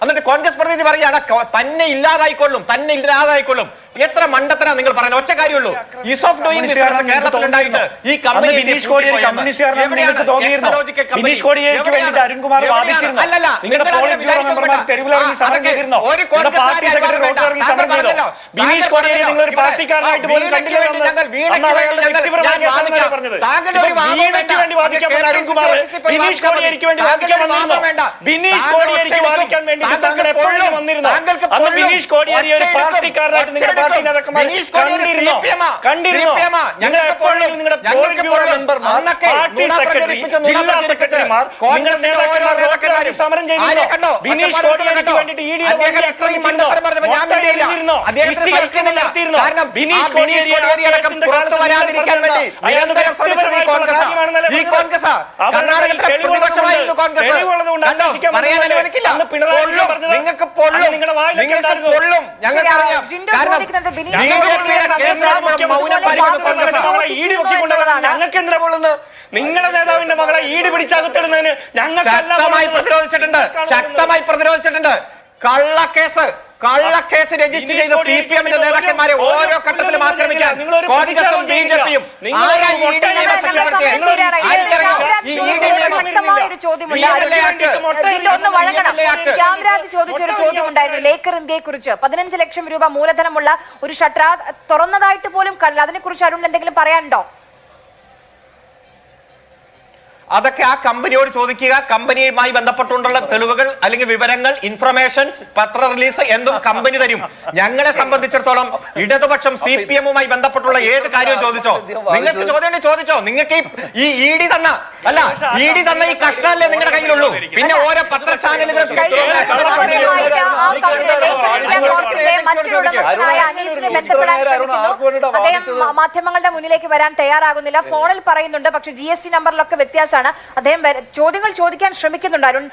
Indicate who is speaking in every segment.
Speaker 1: എന്നിട്ട് കോൺഗ്രസ് പ്രതിനിധി പറയുകയാണ് തന്നെ ഇല്ലാതായിക്കൊള്ളും. എത്ര മണ്ടത്തരാ നിങ്ങൾ പറയുന്നത്? ഒറ്റ കാര്യമുള്ളൂ, ഈസ് ഓഫ് ഡൂയിങ് ബിസിനസ് കേരളത്തിലുണ്ടായിട്ട് ഈ കമ്പനി
Speaker 2: ഞങ്ങൾക്ക് എന്തിനാ പൊള്ളുന്നത്? നിങ്ങളുടെ നേതാവിന്റെ മകളെ ഈട് പിടിച്ചകത്തിടുന്നതിന് ഞങ്ങൾ ശക്തമായി പ്രതിരോധിച്ചിട്ടുണ്ട്. കള്ളക്കേസ് രജിസ്റ്റർ ചെയ്ത CPM-ന്റെ നേതാക്കന്മാരെ ഓരോ ഘട്ടത്തിലും ആക്രമിക്കാൻ കോൺഗ്രസും BJP-യും
Speaker 3: ചോദിച്ചൊരു ചോദ്യമുണ്ടായിരുന്നു ലേക്കർ ഇന്ത്യയെ കുറിച്ച്. 15 ലക്ഷം രൂപ മൂലധനമുള്ള ഒരു ഷട്ടർ തുറന്നതായിട്ട് പോലും കണ്ടില്ല. അതിനെക്കുറിച്ച് അരുൺ എന്തെങ്കിലും പറയാനുണ്ടോ?
Speaker 1: അതൊക്കെ ആ കമ്പനിയോട് ചോദിക്കുക. കമ്പനിയുമായി ബന്ധപ്പെട്ടുള്ള തെളിവുകൾ അല്ലെങ്കിൽ വിവരങ്ങൾ, ഇൻഫർമേഷൻസ്, പത്ര റിലീസ് എന്തും കമ്പനി തരും. ഞങ്ങളെ സംബന്ധിച്ചിടത്തോളം ഇടതുപക്ഷം CPM-മായി ബന്ധപ്പെട്ടുള്ള ഏത് കാര്യവും ചോദിച്ചോ. നിങ്ങൾക്ക് ചോദിച്ചോ. നിങ്ങൾക്ക് ഈ ED തന്ന ഈ കഷ്ണല്ലേ നിങ്ങളുടെ കയ്യിലുള്ളൂ. പിന്നെ ഓരോ പത്ര ചാനലുകൾ
Speaker 3: മാധ്യമങ്ങളുടെ മുന്നിലേക്ക് വരാൻ തയ്യാറാകുന്നില്ല. ഫോണിൽ പറയുന്നുണ്ട്, പക്ഷെ GST നമ്പറിലൊക്കെ വ്യത്യാസം. അദ്ദേഹം ചോദ്യങ്ങൾ ചോദിക്കാൻ ശ്രമിക്കുന്നുണ്ട്. അരുൺ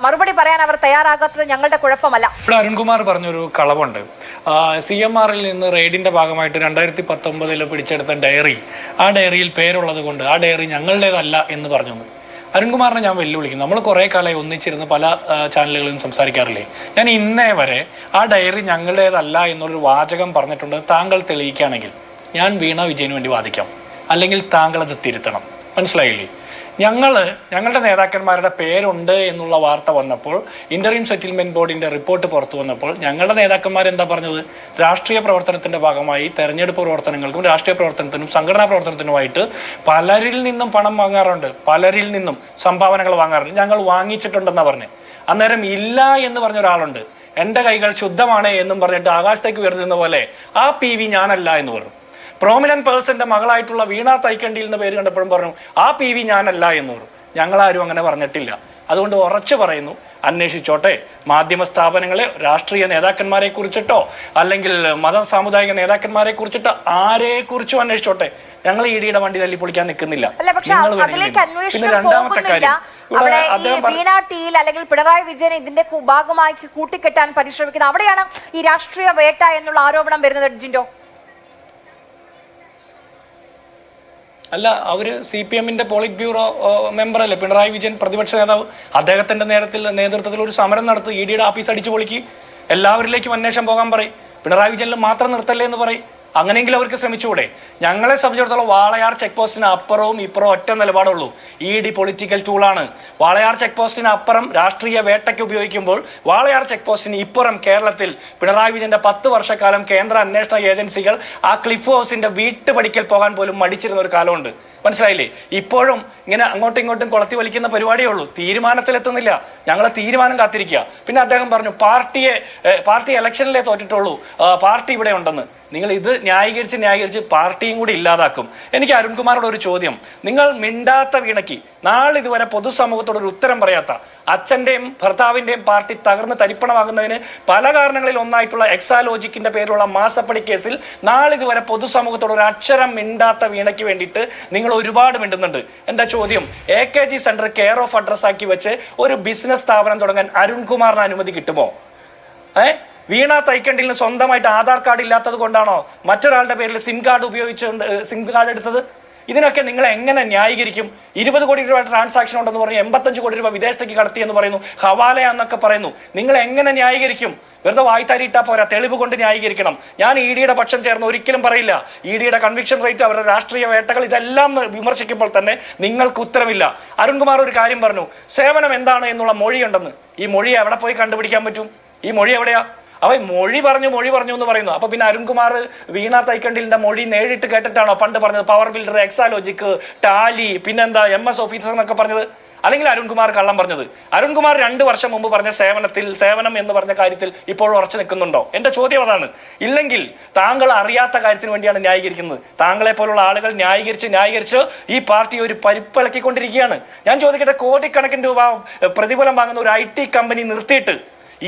Speaker 3: മറുപടി പറയാൻ അവർ തയ്യാറാകാത്തത് ഞങ്ങളുടെ കുഴപ്പമല്ല.
Speaker 4: ഇവിടെ അരുൺകുമാർ പറഞ്ഞൊരു കളവുണ്ട്. CMR-ൽ നിന്ന് റെയ്ഡിന്റെ ഭാഗമായിട്ട് 2019 പിടിച്ചെടുത്ത ഡയറി, ആ ഡയറിയിൽ പേരുള്ളത് കൊണ്ട് ആ ഡയറി ഞങ്ങളുടേതല്ല എന്ന് പറഞ്ഞു. അരുൺകുമാറിനെ ഞാൻ വെല്ലുവിളിക്കുന്നു. നമ്മൾ കുറെ കാലമായി ഒന്നിച്ചിരുന്ന് പല ചാനലുകളിലും സംസാരിക്കാറില്ലേ? ഞാൻ ഇന്നേ വരെ ആ ഡയറി ഞങ്ങളുടേതല്ല എന്നുള്ളൊരു വാചകം പറഞ്ഞിട്ടുണ്ട്. താങ്കൾ തെളിയിക്കുകയാണെങ്കിൽ ഞാൻ വീണ വിജയന് വേണ്ടി വാദിക്കാം, അല്ലെങ്കിൽ താങ്കൾ അത് തിരുത്തണം. മനസ്സിലായില്ലേ? ഞങ്ങളുടെ നേതാക്കന്മാരുടെ പേരുണ്ട് എന്നുള്ള വാർത്ത വന്നപ്പോൾ, ഇന്ററിം സെറ്റിൽമെന്റ് ബോർഡിന്റെ റിപ്പോർട്ട് പുറത്തു വന്നപ്പോൾ ഞങ്ങളുടെ നേതാക്കന്മാർ എന്താ പറഞ്ഞത്? രാഷ്ട്രീയ പ്രവർത്തനത്തിന്റെ ഭാഗമായി തെരഞ്ഞെടുപ്പ് പ്രവർത്തനങ്ങൾക്കും രാഷ്ട്രീയ പ്രവർത്തനത്തിനും സംഘടനാ പ്രവർത്തനത്തിനുമായിട്ട് പലരിൽ നിന്നും പണം വാങ്ങാറുണ്ട്, പലരിൽ നിന്നും സംഭാവനകൾ വാങ്ങാറുണ്ട്, ഞങ്ങൾ വാങ്ങിച്ചിട്ടുണ്ടെന്നാ പറഞ്ഞു. അന്നേരം ഇല്ല എന്ന് പറഞ്ഞ ഒരാളുണ്ട്, എന്റെ കൈകൾ ശുദ്ധമാണ് എന്നും പറഞ്ഞിട്ട് ആകാശത്തേക്ക് ഉയർന്നിരുന്ന പോലെ ആ PV ഞാനല്ല എന്ന് പറഞ്ഞു. പ്രോമിനന്റ് പേഴ്സന്റെ മകളായിട്ടുള്ള വീണ തൈക്കണ്ടിയിൽ നിന്ന് പേര് കണ്ടപ്പോഴും പറഞ്ഞു ആ PV ഞാനല്ല എന്ന് പറഞ്ഞു. ഞങ്ങളാരും അങ്ങനെ പറഞ്ഞിട്ടില്ല. അതുകൊണ്ട് ഉറച്ചു പറയുന്നു, അന്വേഷിച്ചോട്ടെ. മാധ്യമ സ്ഥാപനങ്ങളെ, രാഷ്ട്രീയ നേതാക്കന്മാരെ കുറിച്ചിട്ടോ അല്ലെങ്കിൽ മത സാമുദായിക നേതാക്കന്മാരെ കുറിച്ചിട്ടോ ആരെ കുറിച്ചും അന്വേഷിച്ചോട്ടെ. ഞങ്ങൾ ED-യുടെ വണ്ടി തല്ലി പൊളിക്കാൻ നിൽക്കുന്നില്ല.
Speaker 3: പിന്നെ രണ്ടാമത്തെ കാര്യം, അല്ലെങ്കിൽ പിണറായി വിജയൻ ഇതിന്റെ ഭാഗമായി കൂട്ടിക്കെട്ടാൻ പരിശ്രമിക്കുന്നത്, അവിടെയാണ് ഈ രാഷ്ട്രീയ വേട്ട എന്നുള്ള ആരോപണം വരുന്നത്. ജിൻഡോ,
Speaker 4: അല്ല, അവര് CPM-ന്റെ പോളിറ്റ് ബ്യൂറോ മെമ്പറല്ലേ പിണറായി വിജയൻ, പ്രതിപക്ഷ നേതാവ്. അദ്ദേഹത്തിന്റെ നേതൃത്വത്തിൽ ഒരു സമരം നടത്തി ED-യുടെ ഓഫീസ് അടിച്ചു പൊളിക്ക്, എല്ലാവരിലേക്കും അന്വേഷണം പോകാൻ പറയും, പിണറായി വിജയനിൽ മാത്രം നിർത്തല്ലേ എന്ന് പറയും. അങ്ങനെയെങ്കിലും അവർക്ക് ശ്രമിച്ചുകൂടെ? ഞങ്ങളെ സംബന്ധിച്ചിടത്തോളം വാളയാർ ചെക്ക് പോസ്റ്റിന് അപ്പുറവും ഇപ്പുറവും ഒറ്റ നിലപാടുള്ളൂ. ED പൊളിറ്റിക്കൽ ടൂളാണ്. വാളയാർ ചെക്ക് പോസ്റ്റിന് അപ്പുറം രാഷ്ട്രീയ വേട്ടയ്ക്ക് ഉപയോഗിക്കുമ്പോൾ, വാളയാർ ചെക്ക് പോസ്റ്റിന് ഇപ്പുറം കേരളത്തിൽ പിണറായി വിജയന്റെ 10 വർഷക്കാലം കേന്ദ്ര അന്വേഷണ ഏജൻസികൾ ആ ക്ലിഫ് ഹൗസിന്റെ വീട്ടുപടിക്കൽ പോകാൻ പോലും മടിച്ചിരുന്ന ഒരു കാലമുണ്ട്. മനസ്സിലായില്ലേ? ഇപ്പോഴും ഇങ്ങനെ അങ്ങോട്ടും ഇങ്ങോട്ടും കൊളത്തി വലിക്കുന്ന പരിപാടിയേ ഉള്ളൂ, തീരുമാനത്തിലെത്തുന്നില്ല. ഞങ്ങൾ തീരുമാനം കാത്തിരിക്കുക. പിന്നെ അദ്ദേഹം പറഞ്ഞു പാർട്ടി ഇലക്ഷനിലേ തോറ്റിട്ടുള്ളൂ, പാർട്ടി ഇവിടെ ഉണ്ടെന്ന്. നിങ്ങൾ ഇത് ന്യായീകരിച്ച് പാർട്ടിയും കൂടി ഇല്ലാതാക്കും. എനിക്ക് അരുൺകുമാറോട് ഒരു ചോദ്യം. നിങ്ങൾ മിണ്ടാത്ത വീണയ്ക്ക്, നാളിതുവരെ പൊതുസമൂഹത്തോട് ഒരു ഉത്തരം പറയാത്ത, അച്ഛന്റെയും ഭർത്താവിന്റെയും പാർട്ടി തകർന്ന് തരിപ്പണമാകുന്നതിന് പല കാരണങ്ങളിൽ ഒന്നായിട്ടുള്ള എക്സാലോജിക്കിന്റെ പേരിലുള്ള മാസപ്പടി കേസിൽ നാളിതുവരെ പൊതുസമൂഹത്തോട് ഒരു അക്ഷരം മിണ്ടാത്ത വീണയ്ക്ക് വേണ്ടിയിട്ട് നിങ്ങൾ ഒരുപാട് മിണ്ടുന്നുണ്ട്. എന്റെ ചോദ്യം, AKG centre care of address ആക്കി വെച്ച് ഒരു ബിസിനസ് സ്ഥാപനം തുടങ്ങാൻ അരുൺകുമാറിന് അനുമതി കിട്ടുമോ? വീണ തൈക്കണ്ടിലിന് സ്വന്തമായിട്ട് ആധാർ കാർഡ് ഇല്ലാത്തത് കൊണ്ടാണോ മറ്റൊരാളുടെ പേരിൽ സിം കാർഡ് എടുത്തത്? ഇതിനൊക്കെ നിങ്ങൾ എങ്ങനെ ന്യായീകരിക്കും? 20 കോടി രൂപ ട്രാൻസാക്ഷൻ ഉണ്ടെന്ന് പറഞ്ഞു, 85 കോടി രൂപ വിദേശത്തേക്ക് കടത്തി എന്ന് പറയുന്നു, ഹവാലയാന്നൊക്കെ പറയുന്നു. നിങ്ങൾ എങ്ങനെ ന്യായീകരിക്കും? വെറുതെ വായ്ത്താരിയിട്ടാ പോരാ, തെളിവ് കൊണ്ട് ന്യായീകരിക്കണം. ഞാൻ ED-യുടെ പക്ഷം ചേർന്ന് ഒരിക്കലും പറയില്ല. ED-യുടെ കൺവിക്ഷൻ റേറ്റ്, അവരുടെ രാഷ്ട്രീയ വേട്ടകൾ, ഇതെല്ലാം വിമർശിക്കുമ്പോൾ തന്നെ നിങ്ങൾക്ക് ഉത്തരവില്ല. അരുൺകുമാർ ഒരു കാര്യം പറഞ്ഞു, സേവനം എന്താണ് എന്നുള്ള മൊഴിയുണ്ടെന്ന്. ഈ മൊഴി എവിടെ പോയി കണ്ടുപിടിക്കാൻ പറ്റും? ഈ മൊഴി എവിടെയാ? അവൻ മൊഴി പറഞ്ഞു എന്ന് പറയുന്നു. അപ്പൊ പിന്നെ അരുൺകുമാർ വീണ തൈക്കണ്ടിലിന്റെ മൊഴി നേരിട്ട് കേട്ടിട്ടാണോ പണ്ട് പറഞ്ഞത് പവർ ബിൽഡർ, എക്സാലോജിക്, ടാലി, പിന്നെന്താ MS ഓഫീസർ എന്നൊക്കെ പറഞ്ഞത്? അല്ലെങ്കിൽ അരുൺകുമാർ കള്ളം പറഞ്ഞത്? അരുൺകുമാർ 2 വർഷം മുമ്പ് പറഞ്ഞ സേവനം എന്ന് പറഞ്ഞ കാര്യത്തിൽ ഇപ്പോൾ ഉറച്ചു നിൽക്കുന്നുണ്ടോ? എന്റെ ചോദ്യം അതാണ്. ഇല്ലെങ്കിൽ താങ്കൾ അറിയാത്ത കാര്യത്തിന് വേണ്ടിയാണ് ന്യായീകരിക്കുന്നത്. താങ്കളെ പോലുള്ള ആളുകൾ ന്യായീകരിച്ച് ഈ പാർട്ടി ഒരു പരിപ്പിളക്കിക്കൊണ്ടിരിക്കുകയാണ്. ഞാൻ ചോദിക്കട്ടെ, കോടിക്കണക്കിന് രൂപ പ്രതിഫലം വാങ്ങുന്ന ഒരു IT കമ്പനി നിർത്തിയിട്ട്,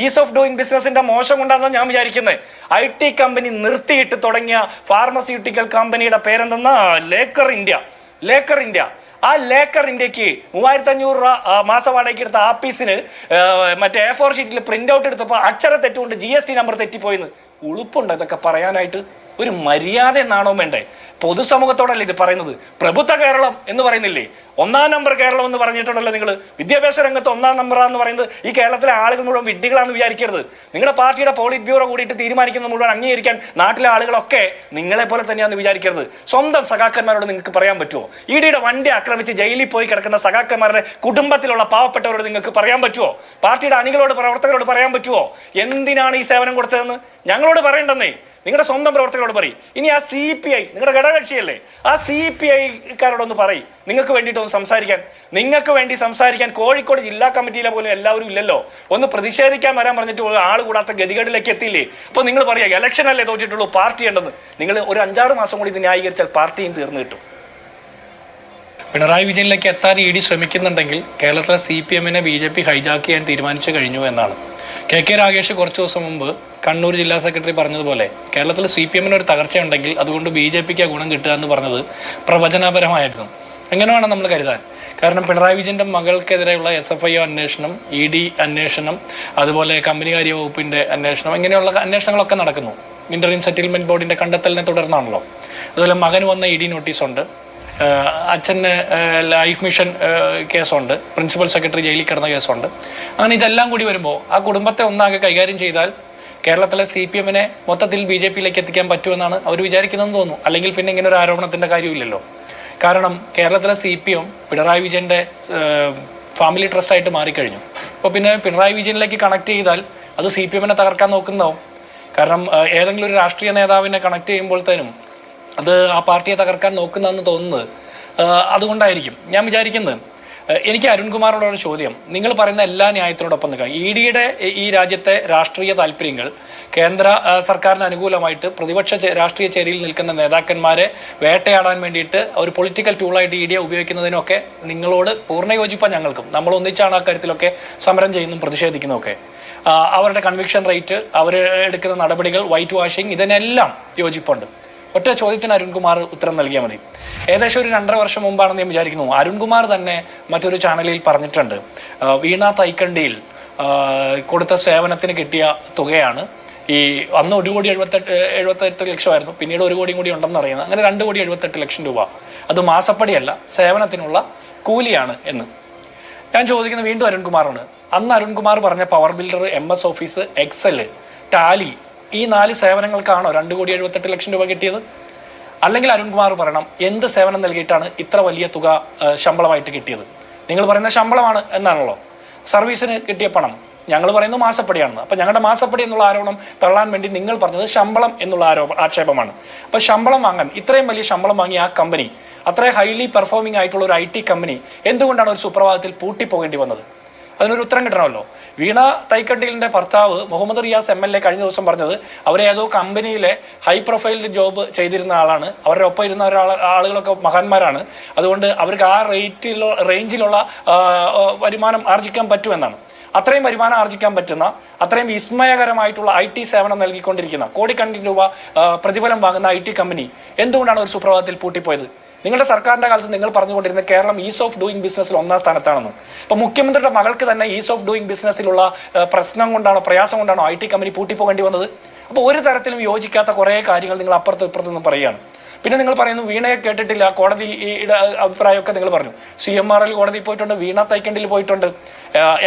Speaker 4: ഈസ് ഓഫ് ഡൂയിങ് ബിസിനസിന്റെ മോശം കൊണ്ടാണെന്ന് ഞാൻ വിചാരിക്കുന്നത്. IT കമ്പനി നിർത്തിയിട്ട് തുടങ്ങിയ ഫാർമസ്യൂട്ടിക്കൽ കമ്പനിയുടെ പേരെന്തെന്നാ? Laker India. ആ ലേക്കർ ഇന്ത്യക്ക് 3500 രൂപ മാസവാടകയ്ക്ക് എടുത്ത ആപ്പീസിന് മറ്റേ A4 ഷീറ്റിൽ പ്രിന്റ് ഔട്ട് എടുത്തപ്പോൾ അക്ഷര തെറ്റുകൊണ്ട് GST നമ്പർ തെറ്റിപ്പോയിന്ന്. ഉളുപ്പുണ്ട് ഇതൊക്കെ പറയാനായിട്ട്? ഒരു മര്യാദ നാണോ വേണ്ടേ? പൊതുസമൂഹത്തോടല്ലേ ഇത് പറയുന്നത്? പ്രബുദ്ധ കേരളം എന്ന് പറയുന്നില്ലേ? 1-ാം നമ്പർ കേരളം എന്ന് പറഞ്ഞിട്ടുണ്ടല്ലോ നിങ്ങൾ. വിദ്യാഭ്യാസ രംഗത്ത് 1-ാം നമ്പറാന്ന് പറയുന്നത് ഈ കേരളത്തിലെ ആളുകൾ മുഴുവൻ വിഡ്ഢികളാണെന്ന് വിചാരിക്കരുത്. നിങ്ങളുടെ പാർട്ടിയുടെ പോളിറ്റ് ബ്യൂറോ കൂടിയിട്ട് തീരുമാനിക്കുന്നത് മുഴുവൻ അംഗീകരിക്കാൻ നാട്ടിലെ ആളുകളൊക്കെ നിങ്ങളെ പോലെ തന്നെയാണെന്ന് വിചാരിക്കരുത്. സ്വന്തം സഖാക്കന്മാരോട് നിങ്ങൾക്ക് പറയാൻ പറ്റുമോ? ED-യുടെ വണ്ടി ആക്രമിച്ച് ജയിലിൽ പോയി കിടക്കുന്ന സഖാക്കന്മാരുടെ കുടുംബത്തിലുള്ള പാവപ്പെട്ടവരോട് നിങ്ങൾക്ക് പറയാൻ പറ്റുമോ? പാർട്ടിയുടെ അണികളോട്, പ്രവർത്തകരോട് പറയാൻ പറ്റുമോ എന്തിനാണ് ഈ സേവനം കൊടുത്തതെന്ന്? ഞങ്ങളോട് പറയണ്ടെന്നേ, നിങ്ങളുടെ സ്വന്തം പ്രവർത്തകരോട് പറയും. ഇനി ആ CPI, നിങ്ങളുടെ ഘടകകക്ഷിയല്ലേ, ആ CPI-കാരോടൊന്ന് പറയും നിങ്ങൾക്ക് വേണ്ടിയിട്ടൊന്ന് സംസാരിക്കാൻ. നിങ്ങൾക്ക് വേണ്ടി സംസാരിക്കാൻ കോഴിക്കോട് ജില്ലാ കമ്മിറ്റിയിലെ പോലും എല്ലാവരും ഇല്ലല്ലോ. ഒന്ന് പ്രതിഷേധിക്കാൻ വരാൻ പറഞ്ഞിട്ട് ആൾ കൂടാത്ത ഗതികേടിലേക്ക് എത്തിയില്ലേ? അപ്പോൾ നിങ്ങൾ പറയാം ഇലക്ഷൻ അല്ലേ തോറ്റിട്ടുള്ളൂ, പാർട്ടി ഉണ്ടെന്ന്. നിങ്ങൾ ഒരു 5-6 മാസം കൂടി ഇത് ന്യായീകരിച്ചാൽ പാർട്ടിയും തീർന്നു കിട്ടും. പിണറായി വിജയനിലേക്ക് എത്താൻ ED ശ്രമിക്കുന്നുണ്ടെങ്കിൽ കേരളത്തിലെ CPM-നെ BJP ഹൈജാക്ക് ചെയ്യാൻ തീരുമാനിച്ചു കഴിഞ്ഞു എന്നാണ്. KK രാഗേഷ് കുറച്ച് ദിവസം മുമ്പ് കണ്ണൂർ ജില്ലാ സെക്രട്ടറി പറഞ്ഞതുപോലെ കേരളത്തിൽ CPM-ന് ഒരു തകർച്ചയുണ്ടെങ്കിൽ അതുകൊണ്ട് BJP-ക്ക് ഗുണം കിട്ടുക എന്ന് പറഞ്ഞത് പ്രവചനാപരമായിരുന്നു. എങ്ങനെ വേണം നമ്മൾ കരുതാൻ? കാരണം പിണറായി വിജയന്റെ മകൾക്കെതിരെയുള്ള SFIO അന്വേഷണം, ED അന്വേഷണം, അതുപോലെ കമ്പനികാര്യ വകുപ്പിന്റെ അന്വേഷണം, ഇങ്ങനെയുള്ള അന്വേഷണങ്ങളൊക്കെ നടക്കുന്നു. ഇന്ററിം സെറ്റിൽമെന്റ് ബോർഡിന്റെ കണ്ടെത്തലിനെ തുടർന്നാണല്ലോ. അതുപോലെ മകന് വന്ന ED നോട്ടീസുണ്ട്, അച്ഛന് ലൈഫ് മിഷൻ കേസുണ്ട്, പ്രിൻസിപ്പൽ സെക്രട്ടറി ജയിലിൽ കിടന്ന കേസുണ്ട്. അങ്ങനെ ഇതെല്ലാം കൂടി വരുമ്പോൾ ആ കുടുംബത്തെ ഒന്നാകെ കൈകാര്യം ചെയ്താൽ കേരളത്തിലെ CPM-നെ മൊത്തത്തിൽ BJP-യിലേക്ക് എത്തിക്കാൻ പറ്റുമെന്നാണ് അവർ വിചാരിക്കുന്നതെന്ന് തോന്നുന്നു. അല്ലെങ്കിൽ പിന്നെ ഇങ്ങനെ ഒരു ആരോപണത്തിന്റെ കാര്യമില്ലല്ലോ. കാരണം കേരളത്തിലെ CPM പിണറായി വിജയന്റെ ഫാമിലി ട്രസ്റ്റായിട്ട് മാറിക്കഴിഞ്ഞു. അപ്പോൾ പിന്നെ പിണറായി വിജയനിലേക്ക് കണക്ട് ചെയ്താൽ അത് CPM-നെ തകർക്കാൻ നോക്കുന്നതാവും. കാരണം ഏതെങ്കിലും ഒരു രാഷ്ട്രീയ നേതാവിനെ കണക്ട് ചെയ്യുമ്പോഴത്തേനും അത് ആ പാർട്ടിയെ തകർക്കാൻ നോക്കുന്നതെന്ന് തോന്നുന്നത് അതുകൊണ്ടായിരിക്കും. ഞാൻ വിചാരിക്കുന്നത്, എനിക്ക് അരുൺകുമാറോടൊരു ചോദ്യം, നിങ്ങൾ പറയുന്ന എല്ലാ ന്യായത്തിനോടൊപ്പം നിൽക്കുക. ED-യുടെ ഈ രാജ്യത്തെ രാഷ്ട്രീയ താല്പര്യങ്ങൾ കേന്ദ്ര സർക്കാരിന് അനുകൂലമായിട്ട് പ്രതിപക്ഷ രാഷ്ട്രീയ ചേരിയിൽ നിൽക്കുന്ന നേതാക്കന്മാരെ വേട്ടയാടാൻ വേണ്ടിയിട്ട് ഒരു പൊളിറ്റിക്കൽ ടൂളായിട്ട് ED-യെ ഉപയോഗിക്കുന്നതിനൊക്കെ നിങ്ങളോട് പൂർണ്ണ യോജിപ്പാണ് ഞങ്ങൾക്കും. നമ്മൾ ഒന്നിച്ചാണ് ആ കാര്യത്തിലൊക്കെ സമരം ചെയ്യുന്നതും പ്രതിഷേധിക്കുന്നതൊക്കെ. അവരുടെ കൺവിക്ഷൻ റേറ്റ്, അവർ എടുക്കുന്ന നടപടികൾ, വൈറ്റ് വാഷിംഗ്, ഇതിനെല്ലാം യോജിപ്പുണ്ട്. ഒറ്റ ചോദ്യത്തിന് അരുൺകുമാർ ഉത്തരം നൽകിയാൽ മതി. ഏകദേശം ഒരു 2.5 വർഷം മുമ്പാണെന്ന് ഞാൻ വിചാരിക്കുന്നു, അരുൺകുമാർ തന്നെ മറ്റൊരു ചാനലിൽ പറഞ്ഞിട്ടുണ്ട്, വീണ തൈക്കണ്ടിയിൽ കൊടുത്ത സേവനത്തിന് കിട്ടിയ തുകയാണ് ഈ അന്ന് 1,78 ലക്ഷമായിരുന്നു, പിന്നീട് 1 കോടിയും കൂടി ഉണ്ടെന്ന് അറിയുന്നത്. അങ്ങനെ 2,78 ലക്ഷം രൂപ അത് മാസപ്പടിയല്ല, സേവനത്തിനുള്ള കൂലിയാണ് എന്ന്. ഞാൻ ചോദിക്കുന്നത് വീണ്ടും അരുൺകുമാറാണ്. അന്ന് അരുൺകുമാർ പറഞ്ഞ power builder, MS office, Excel, Tally, ഈ 4 സേവനങ്ങൾക്കാണോ 2,78 ലക്ഷം രൂപ കിട്ടിയത്? അല്ലെങ്കിൽ അരുൺകുമാർ പറയണം എന്ത് സേവനം നൽകിയിട്ടാണ് ഇത്ര വലിയ തുക ശമ്പളമായിട്ട് കിട്ടിയത്? നിങ്ങൾ പറയുന്ന ശമ്പളമാണ് എന്നാണല്ലോ. സർവീസിന് കിട്ടിയ പണം ഞങ്ങൾ പറയുന്നത് മാസപ്പടിയാണെന്ന്. അപ്പം ഞങ്ങളുടെ മാസപ്പടി എന്നുള്ള ആരോപണം തള്ളാൻ വേണ്ടി നിങ്ങൾ പറഞ്ഞത് ശമ്പളം എന്നുള്ള ആക്ഷേപമാണ്. അപ്പം ശമ്പളം വാങ്ങാൻ, ഇത്രയും വലിയ ശമ്പളം വാങ്ങിയ ആ കമ്പനി, അത്രയും ഹൈലി പെർഫോമിംഗ് ആയിട്ടുള്ള ഒരു IT കമ്പനി എന്തുകൊണ്ടാണ് ഒരു സുപ്രഭാതത്തിൽ പൂട്ടിപ്പോകേണ്ടി വന്നത്? അതിനൊരു ഉത്തരം കിട്ടണമല്ലോ. വീണ തൈക്കണ്ടിലിന്റെ ഭർത്താവ് മുഹമ്മദ് റിയാസ് MLA കഴിഞ്ഞ ദിവസം പറഞ്ഞത് അവരെ ഏതോ കമ്പനിയിലെ ഹൈ പ്രൊഫൈൽ ജോബ് ചെയ്തിരുന്ന ആളാണ്, അവരുടെ ഒപ്പം ഇരുന്ന ആളുകളൊക്കെ മഹാന്മാരാണ്, അതുകൊണ്ട് അവർക്ക് ആ റേഞ്ചിലുള്ള വരുമാനം ആർജിക്കാൻ പറ്റുമെന്നാണ്. അത്രയും വരുമാനം ആർജിക്കാൻ പറ്റുന്ന, അത്രയും വിസ്മയകരമായിട്ടുള്ള IT സേവനം നൽകിക്കൊണ്ടിരിക്കുന്ന, കോടിക്കണക്കിന് രൂപ പ്രതിഫലം വാങ്ങുന്ന IT കമ്പനി എന്തുകൊണ്ടാണ് ഒരു സുപ്രഭാതത്തിൽ പൂട്ടിപ്പോയത്? നിങ്ങളുടെ സർക്കാരിന്റെ കാലത്ത് നിങ്ങൾ പറഞ്ഞുകൊണ്ടിരുന്ന കേരളം ഈസ് ഓഫ് ഡൂയിങ് ബിസിനസ്സിൽ 1-ാം സ്ഥാനത്താണെന്ന്. അപ്പൊ മുഖ്യമന്ത്രിയുടെ മകൾക്ക് തന്നെ ഈസ് ഓഫ് ഡൂയിങ് ബിസിനസ്സിലുള്ള പ്രശ്നം കൊണ്ടാണോ, പ്രയാസം കൊണ്ടാണോ IT കമ്പനി പൂട്ടിപ്പോകേണ്ടി വന്നത്? അപ്പോൾ ഒരു തരത്തിലും യോജിക്കാത്ത കുറേ കാര്യങ്ങൾ നിങ്ങൾ അപ്പുറത്തും ഇപ്പുറത്തുനിന്നും പറയുകയാണ്. പിന്നെ നിങ്ങൾ പറയുന്നു വീണയെ കേട്ടിട്ടില്ല, കോടതിയുടെ അഭിപ്രായമൊക്കെ നിങ്ങൾ പറഞ്ഞു. CMRL കോടതിയിൽ പോയിട്ടുണ്ട്, വീണ തൈക്കണ്ടിയിൽ പോയിട്ടുണ്ട്,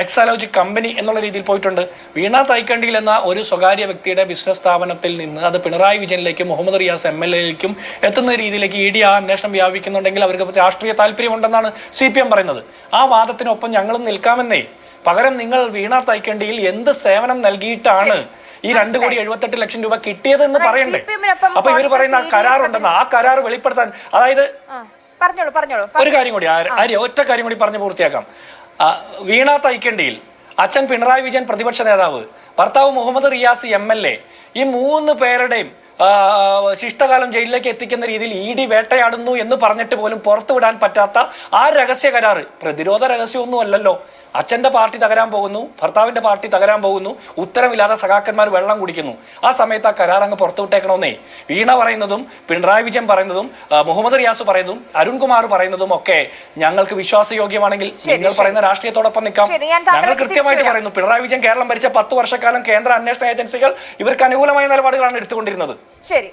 Speaker 4: എക്സാലോജി കമ്പനി എന്നുള്ള രീതിയിൽ പോയിട്ടുണ്ട്. വീണ തൈക്കണ്ടിയിൽ എന്ന ഒരു സ്വകാര്യ വ്യക്തിയുടെ ബിസിനസ് സ്ഥാപനത്തിൽ നിന്ന് അത് പിണറായി വിജയനിലേക്കും മുഹമ്മദ് റിയാസ് MLA-യിലേക്കും എത്തുന്ന രീതിയിലേക്ക് ED ആ അന്വേഷണം വ്യാപിക്കുന്നുണ്ടെങ്കിൽ അവർക്ക് രാഷ്ട്രീയ താല്പര്യമുണ്ടെന്നാണ് CPM പറയുന്നത്. ആ വാദത്തിനൊപ്പം ഞങ്ങളും നിൽക്കാമെന്നേ. പകരം നിങ്ങൾ വീണ തൈക്കണ്ടിയിൽ എന്ത് സേവനം നൽകിയിട്ടാണ് ഈ 2,78,00,000 രൂപ കിട്ടിയതെന്ന് പറയണ്ടേ? അപ്പൊ ഇവർ പറയുന്ന കരാറുണ്ടെന്ന്, ആ കരാർ വെളിപ്പെടുത്താൻ, അതായത് ഒരു കാര്യം കൂടി ഒറ്റ കാര്യം കൂടി പറഞ്ഞു പൂർത്തിയാക്കാം. വീണ തൈക്കണ്ടിയിൽ അച്ഛൻ പിണറായി വിജയൻ പ്രതിപക്ഷ നേതാവ്, ഭർത്താവ് മുഹമ്മദ് റിയാസ് MLA, ഈ 3 പേരുടെയും ശിഷ്ടകാലം ജയിലിലേക്ക് എത്തിക്കുന്ന രീതിയിൽ ED വേട്ടയാടുന്നു എന്ന് പറഞ്ഞിട്ട് പോലും പുറത്തുവിടാൻ പറ്റാത്ത ആ രഹസ്യ കരാറ് പ്രതിരോധ രഹസ്യമൊന്നും അല്ലല്ലോ. അച്ഛന്റെ പാർട്ടി തകരാൻ പോകുന്നു, ഭർത്താവിന്റെ പാർട്ടി തകരാൻ പോകുന്നു, ഉത്തരവില്ലാതെ സഖാക്കന്മാർ വെള്ളം കുടിക്കുന്നു. ആ സമയത്ത് ആ കരാർ അങ്ങ് പുറത്തുവിട്ടേക്കണമെന്നേ. വീണ പറയുന്നതും പിണറായി വിജയൻ പറയുന്നതും മുഹമ്മദ് റിയാസ് പറയുന്നതും അരുൺകുമാർ പറയുന്നതും ഒക്കെ ഞങ്ങൾക്ക് വിശ്വാസയോഗ്യമാണെങ്കിൽ നിങ്ങൾ പറയുന്ന രാഷ്ട്രീയത്തോടൊപ്പം നിൽക്കാം. ഞങ്ങൾ കൃത്യമായിട്ട് പറയുന്നു, പിണറായി വിജയൻ കേരളം ഭരിച്ച 10 വർഷക്കാലം കേന്ദ്ര അന്വേഷണ ഏജൻസികൾ ഇവർക്ക് അനുകൂലമായ നിലപാടുകളാണ് എടുത്തുകൊണ്ടിരുന്നത്.
Speaker 3: ശരി.